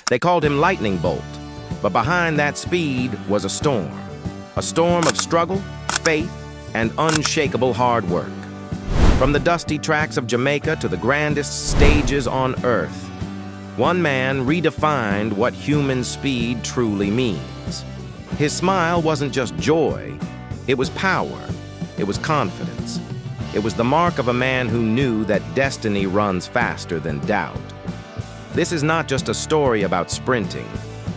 They called him Lightning Bolt, but behind that speed was a storm of struggle, faith, and unshakable hard work. From the dusty tracks of Jamaica to the grandest stages on Earth, one man redefined what human speed truly means. His smile wasn't just joy, it was power, it was confidence. It was the mark of a man who knew that destiny runs faster than doubt. This is not just a story about sprinting.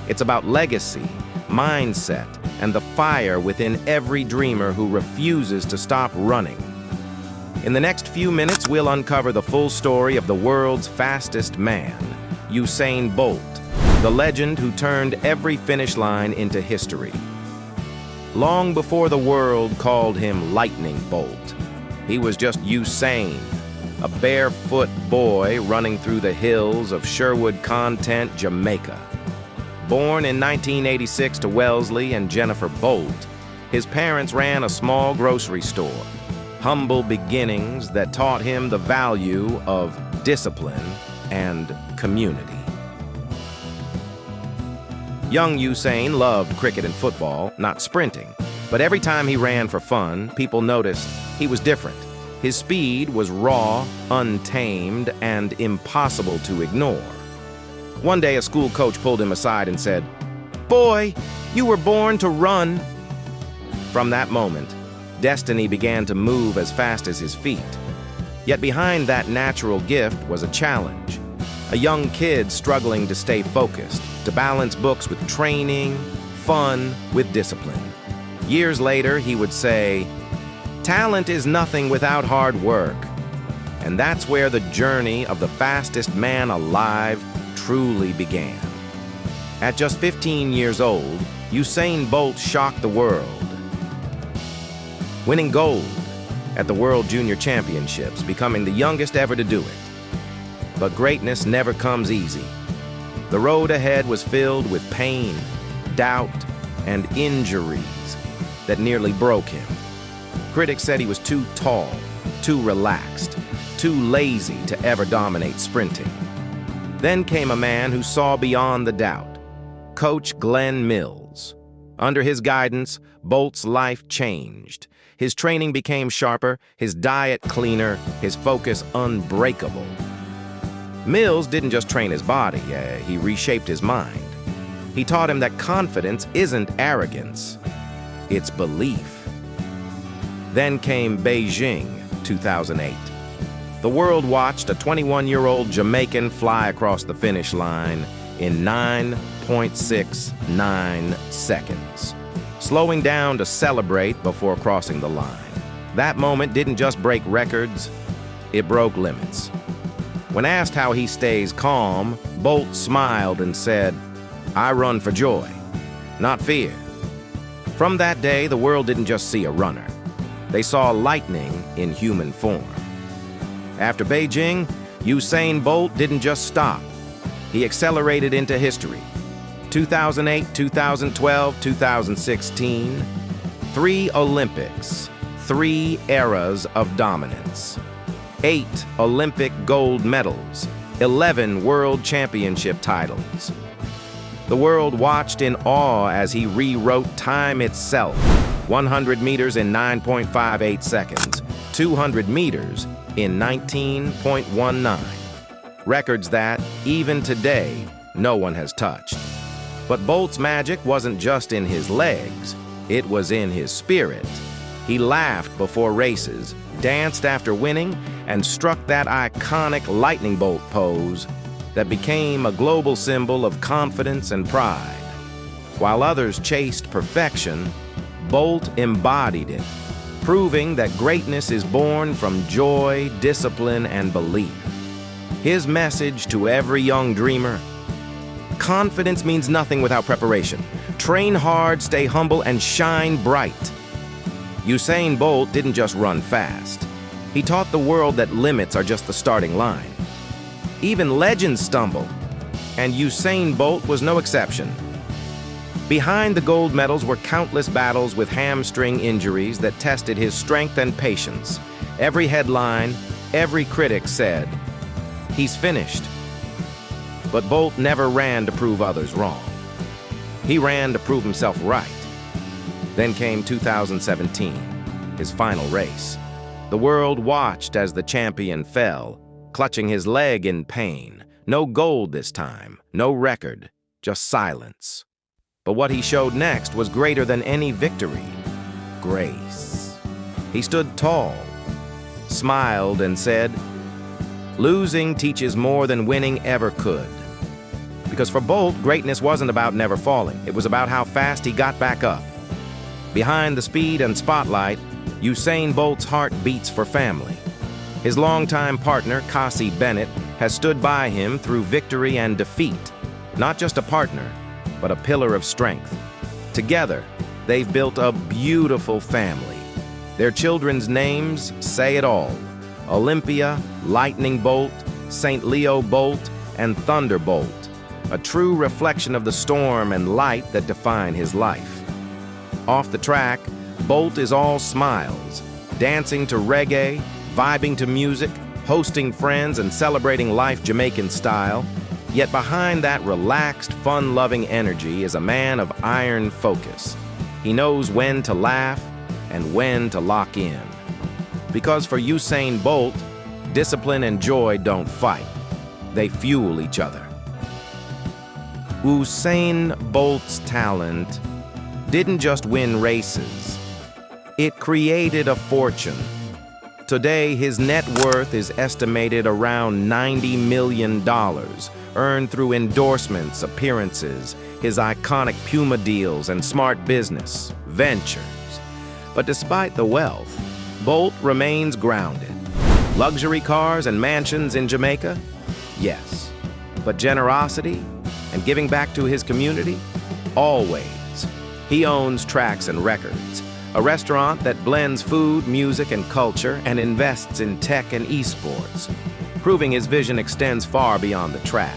It's about legacy, mindset, and the fire within every dreamer who refuses to stop running. In the next few minutes, we'll uncover the full story of the world's fastest man, Usain Bolt, the legend who turned every finish line into history. Long before the world called him Lightning Bolt, he was just Usain, a barefoot boy running through the hills of Sherwood Content, Jamaica. Born in 1986 to Wellesley and Jennifer Bolt, his parents ran a small grocery store. Humble beginnings that taught him the value of discipline and community. Young Usain loved cricket and football, not sprinting, but every time he ran for fun, people noticed he was different. His speed was raw, untamed, and impossible to ignore. One day, a school coach pulled him aside and said, "Boy, you were born to run." From that moment, destiny began to move as fast as his feet. Yet behind that natural gift was a challenge. A young kid struggling to stay focused, to balance books with training, fun with discipline. Years later, he would say, "Talent is nothing without hard work." And that's where the journey of the fastest man alive truly began. At just 15 years old, Usain Bolt shocked the world, winning gold at the World Junior Championships, becoming the youngest ever to do it. But greatness never comes easy. The road ahead was filled with pain, doubt, and injuries that nearly broke him. Critics said he was too tall, too relaxed, too lazy to ever dominate sprinting. Then came a man who saw beyond the doubt, Coach Glenn Mills. Under his guidance, Bolt's life changed. His training became sharper, his diet cleaner, his focus unbreakable. Mills didn't just train his body, he reshaped his mind. He taught him that confidence isn't arrogance, it's belief. Then came Beijing, 2008. The world watched a 21-year-old Jamaican fly across the finish line in 9.69 seconds, slowing down to celebrate before crossing the line. That moment didn't just break records, it broke limits. When asked how he stays calm, Bolt smiled and said, "I run for joy, not fear." From that day, the world didn't just see a runner. They saw lightning in human form. After Beijing, Usain Bolt didn't just stop. He accelerated into history. 2008, 2012, 2016, 3 Olympics, 3 eras of dominance. 8 Olympic gold medals, 11 world championship titles. The world watched in awe as he rewrote time itself. 100 meters in 9.58 seconds, 200 meters in 19.19. Records that, even today, no one has touched. But Bolt's magic wasn't just in his legs, it was in his spirit. He laughed before races, danced after winning, and struck that iconic lightning bolt pose that became a global symbol of confidence and pride. While others chased perfection, Bolt embodied it, proving that greatness is born from joy, discipline, and belief. His message to every young dreamer: confidence means nothing without preparation. Train hard, stay humble, and shine bright. Usain Bolt didn't just run fast. He taught the world that limits are just the starting line. Even legends stumble, and Usain Bolt was no exception. Behind the gold medals were countless battles with hamstring injuries that tested his strength and patience. Every headline, every critic said, "He's finished." But Bolt never ran to prove others wrong. He ran to prove himself right. Then came 2017, his final race. The world watched as the champion fell, clutching his leg in pain. No gold this time, no record, just silence. But what he showed next was greater than any victory: grace. He stood tall, smiled, and said, "Losing teaches more than winning ever could." Because for Bolt, greatness wasn't about never falling. It was about how fast he got back up. Behind the speed and spotlight, Usain Bolt's heart beats for family. His longtime partner, Cassie Bennett, has stood by him through victory and defeat. Not just a partner, but a pillar of strength. Together, they've built a beautiful family. Their children's names say it all: Olympia, Lightning Bolt, St. Leo Bolt, and Thunderbolt. A true reflection of the storm and light that define his life. Off the track, Bolt is all smiles, dancing to reggae, vibing to music, hosting friends, and celebrating life Jamaican style. Yet behind that relaxed, fun-loving energy is a man of iron focus. He knows when to laugh and when to lock in. Because for Usain Bolt, discipline and joy don't fight. They fuel each other. Usain Bolt's talent didn't just win races. It created a fortune. Today, his net worth is estimated around $90 million, earned through endorsements, appearances, his iconic Puma deals, and smart business ventures. But despite the wealth, Bolt remains grounded. Luxury cars and mansions in Jamaica? Yes. But generosity and giving back to his community? Always. He owns Tracks and Records, a restaurant that blends food, music, and culture and invests in tech and esports, proving his vision extends far beyond the track.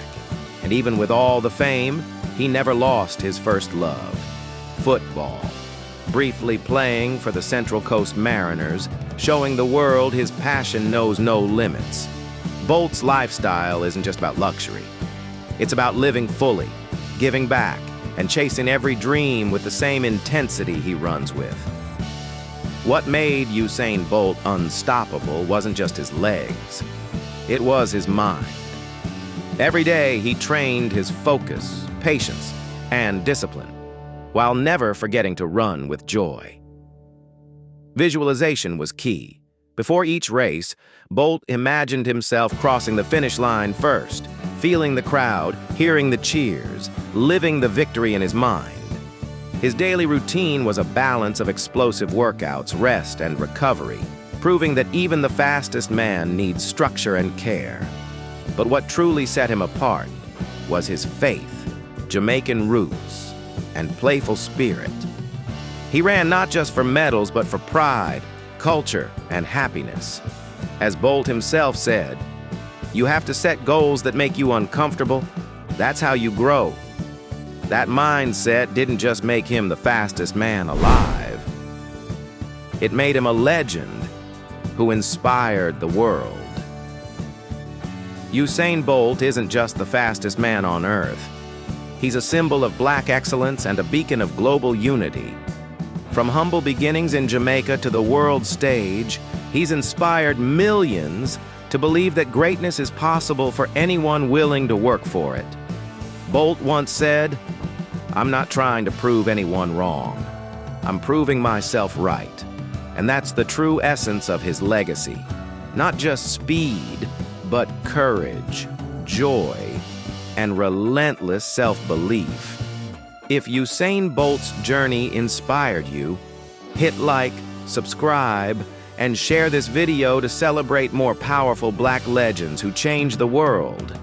And even with all the fame, he never lost his first love: football. Briefly playing for the Central Coast Mariners, showing the world his passion knows no limits. Bolt's lifestyle isn't just about luxury. It's about living fully, giving back, and chasing every dream with the same intensity he runs with. What made Usain Bolt unstoppable wasn't just his legs. It was his mind. Every day he trained his focus, patience, and discipline, while never forgetting to run with joy. Visualization was key. Before each race, Bolt imagined himself crossing the finish line first, feeling the crowd, hearing the cheers, living the victory in his mind. His daily routine was a balance of explosive workouts, rest, and recovery, proving that even the fastest man needs structure and care. But what truly set him apart was his faith, Jamaican roots, and playful spirit. He ran not just for medals, but for pride, culture, and happiness. As Bolt himself said, "You have to set goals that make you uncomfortable. That's how you grow." That mindset didn't just make him the fastest man alive. It made him a legend who inspired the world. Usain Bolt isn't just the fastest man on Earth. He's a symbol of Black excellence and a beacon of global unity. From humble beginnings in Jamaica to the world stage, he's inspired millions to believe that greatness is possible for anyone willing to work for it. Bolt once said, "I'm not trying to prove anyone wrong. I'm proving myself right." And that's the true essence of his legacy. Not just speed, but courage, joy, and relentless self-belief. If Usain Bolt's journey inspired you, hit like, subscribe, and share this video to celebrate more powerful Black legends who change the world.